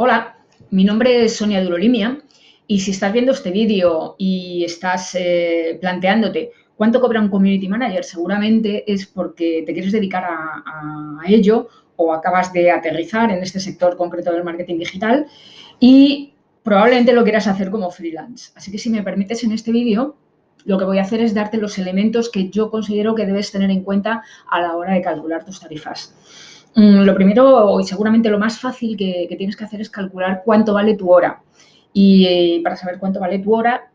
Hola, mi nombre es Sonia Durolimia y si estás viendo este vídeo y estás planteándote cuánto cobra un Community Manager, seguramente es porque te quieres dedicar a ello o acabas de aterrizar en este sector concreto del marketing digital y probablemente lo quieras hacer como freelance. Así que si me permites en este vídeo, lo que voy a hacer es darte los elementos que yo considero que debes tener en cuenta a la hora de calcular tus tarifas. Lo primero y seguramente lo más fácil que tienes que hacer es calcular cuánto vale tu hora. Y para saber cuánto vale tu hora,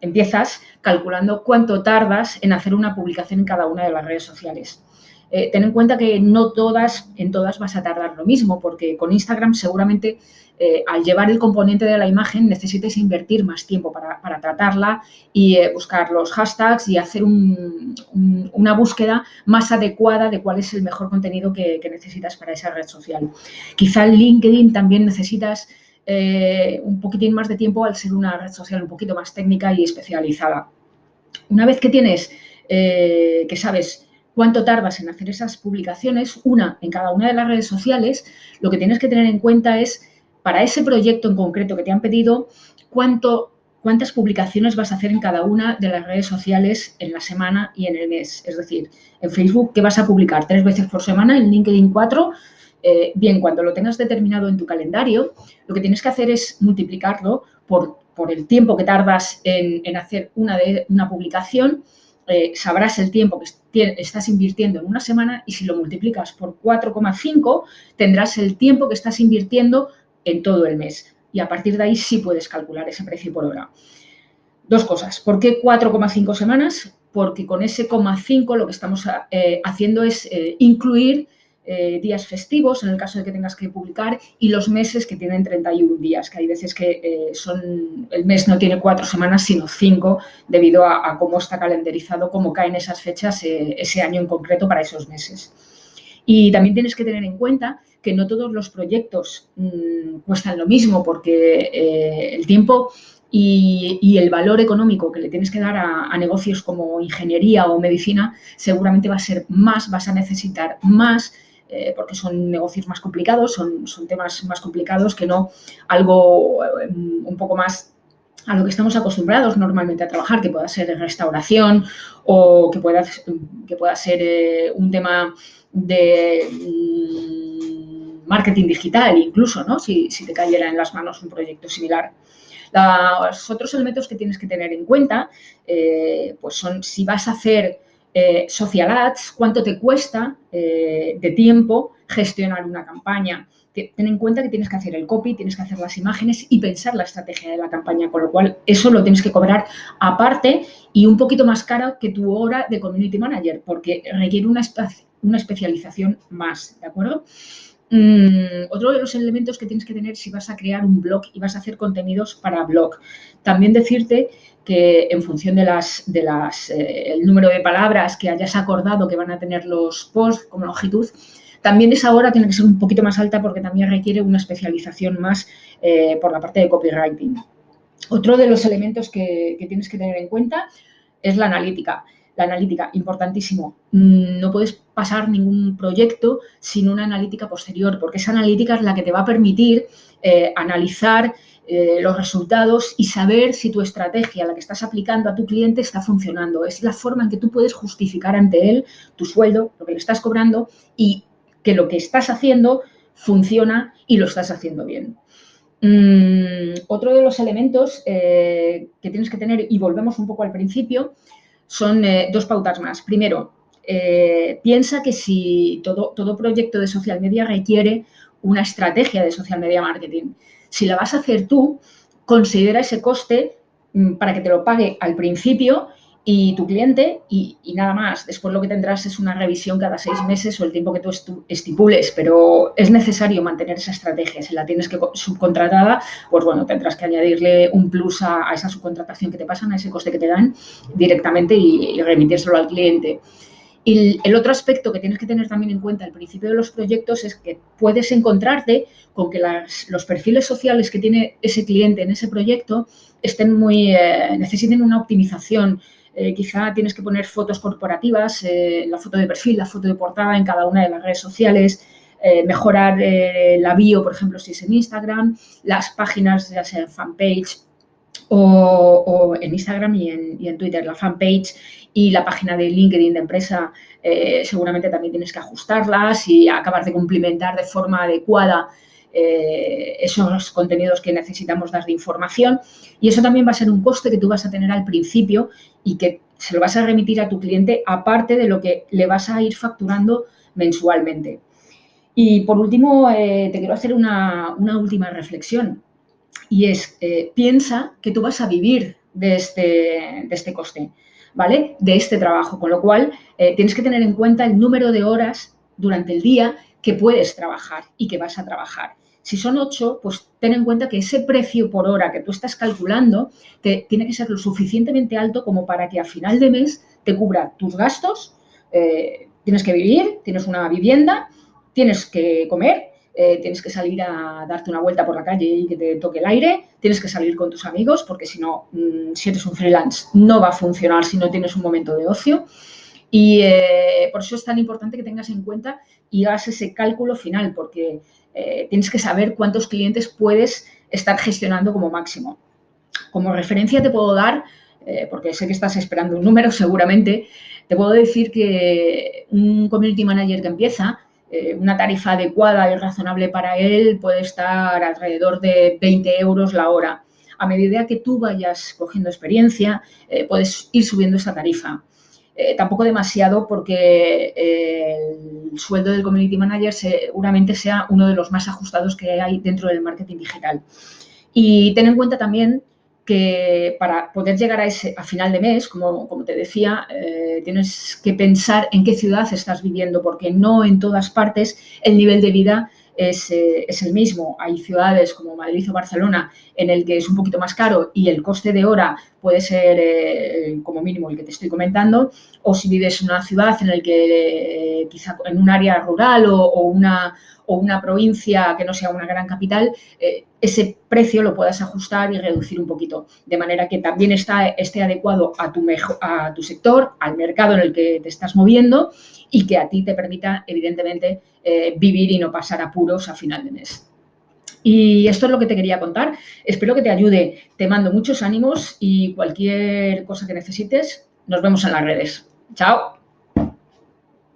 empiezas calculando cuánto tardas en hacer una publicación en cada una de las redes sociales. Ten en cuenta que no en todas vas a tardar lo mismo, porque con Instagram seguramente al llevar el componente de la imagen necesites invertir más tiempo para tratarla y buscar los hashtags y hacer una búsqueda más adecuada de cuál es el mejor contenido que necesitas para esa red social. Quizá en LinkedIn también necesitas un poquitín más de tiempo al ser una red social un poquito más técnica y especializada. Una vez que que sabes cuánto tardas en hacer esas publicaciones, una en cada una de las redes sociales, lo que tienes que tener en cuenta es, para ese proyecto en concreto que te han pedido, cuántas publicaciones vas a hacer en cada una de las redes sociales en la semana y en el mes. Es decir, en Facebook, ¿qué vas a publicar? 3 veces por semana, en LinkedIn 4. Bien, cuando lo tengas determinado en tu calendario, lo que tienes que hacer es multiplicarlo por el tiempo que tardas en hacer una publicación. Sabrás el tiempo que estás invirtiendo en una semana y si lo multiplicas por 4,5 tendrás el tiempo que estás invirtiendo en todo el mes. Y a partir de ahí sí puedes calcular ese precio por hora. Dos cosas. ¿Por qué 4,5 semanas? Porque con ese 0,5 lo que estamos haciendo es incluir días festivos, en el caso de que tengas que publicar, y los meses que tienen 31 días, que hay veces que el mes no tiene 4 semanas, sino 5, debido a cómo está calendarizado, cómo caen esas fechas ese año en concreto para esos meses. Y también tienes que tener en cuenta que no todos los proyectos cuestan lo mismo, porque el tiempo y el valor económico que le tienes que dar a negocios como ingeniería o medicina seguramente va a ser más, vas a necesitar más, porque son negocios más complicados, son temas más complicados que no algo un poco más a lo que estamos acostumbrados normalmente a trabajar, que pueda ser restauración o que pueda ser un tema de marketing digital incluso, ¿no? Si te cayera en las manos un proyecto similar. Los otros elementos que tienes que tener en cuenta pues son si vas a hacer social ads, cuánto te cuesta de tiempo gestionar una campaña. Ten en cuenta que tienes que hacer el copy, tienes que hacer las imágenes y pensar la estrategia de la campaña, con lo cual eso lo tienes que cobrar aparte y un poquito más caro que tu hora de Community Manager, porque requiere una especialización más, ¿de acuerdo? Otro de los elementos que tienes que tener si vas a crear un blog y vas a hacer contenidos para blog. También decirte que en función de el número de palabras que hayas acordado que van a tener los posts como longitud, también esa hora tiene que ser un poquito más alta porque también requiere una especialización más por la parte de copywriting. Otro de los elementos que tienes que tener en cuenta es la analítica. La analítica, importantísimo. No puedes pasar ningún proyecto sin una analítica posterior, porque esa analítica es la que te va a permitir analizar los resultados y saber si tu estrategia, la que estás aplicando a tu cliente, está funcionando. Es la forma en que tú puedes justificar ante él tu sueldo, lo que le estás cobrando y que lo que estás haciendo funciona y lo estás haciendo bien. Otro de los elementos que tienes que tener, y volvemos un poco al principio, son dos pautas más. Primero, piensa que si todo proyecto de social media requiere una estrategia de social media marketing. Si la vas a hacer tú, considera ese coste para que te lo pague al principio y tu cliente y nada más. Después lo que tendrás es una revisión cada 6 meses o el tiempo que tú estipules, pero es necesario mantener esa estrategia. Si la tienes que subcontratada, pues bueno, tendrás que añadirle un plus a esa subcontratación que te pasan, a ese coste que te dan directamente y remitírselo al cliente. Y el otro aspecto que tienes que tener también en cuenta al principio de los proyectos es que puedes encontrarte con que los perfiles sociales que tiene ese cliente en ese proyecto necesiten una optimización. Quizá tienes que poner fotos corporativas, la foto de perfil, la foto de portada en cada una de las redes sociales. mejorar la bio, por ejemplo, si es en Instagram, las páginas, ya sea en fanpage o en Instagram y en Twitter, la fanpage y la página de LinkedIn de empresa, seguramente también tienes que ajustarlas y acabar de cumplimentar de forma adecuada esos contenidos que necesitamos dar de información, y eso también va a ser un coste que tú vas a tener al principio y que se lo vas a remitir a tu cliente aparte de lo que le vas a ir facturando mensualmente. Y por último, te quiero hacer una última reflexión, y es, piensa que tú vas a vivir de este coste, ¿vale? De este trabajo, con lo cual tienes que tener en cuenta el número de horas durante el día que puedes trabajar y que vas a trabajar. Si son 8, pues ten en cuenta que ese precio por hora que tú estás calculando tiene que ser lo suficientemente alto como para que a final de mes te cubra tus gastos, tienes que vivir, tienes una vivienda, tienes que comer, tienes que salir a darte una vuelta por la calle y que te toque el aire, tienes que salir con tus amigos, porque si no, si eres un freelance, no va a funcionar si no tienes un momento de ocio. Y por eso es tan importante que tengas en cuenta y hagas ese cálculo final, porque tienes que saber cuántos clientes puedes estar gestionando como máximo. Como referencia te puedo dar, porque sé que estás esperando un número seguramente, te puedo decir que un community manager que empieza, una tarifa adecuada y razonable para él puede estar alrededor de 20 euros la hora. A medida que tú vayas cogiendo experiencia, puedes ir subiendo esa tarifa. Tampoco demasiado, porque el sueldo del community manager seguramente sea uno de los más ajustados que hay dentro del marketing digital. Y ten en cuenta también que para poder llegar a final de mes, como te decía, tienes que pensar en qué ciudad estás viviendo, porque no en todas partes el nivel de vida es el mismo. Hay ciudades como Madrid o Barcelona en el que es un poquito más caro y el coste de hora puede ser como mínimo el que te estoy comentando, o si vives en una ciudad en el que quizá en un área rural o una provincia que no sea una gran capital, ese precio lo puedas ajustar y reducir un poquito, de manera que también esté adecuado a tu sector, al mercado en el que te estás moviendo, y que a ti te permita, evidentemente, vivir y no pasar apuros a final de mes. Y esto es lo que te quería contar. Espero que te ayude. Te mando muchos ánimos y cualquier cosa que necesites, nos vemos en las redes. Chao.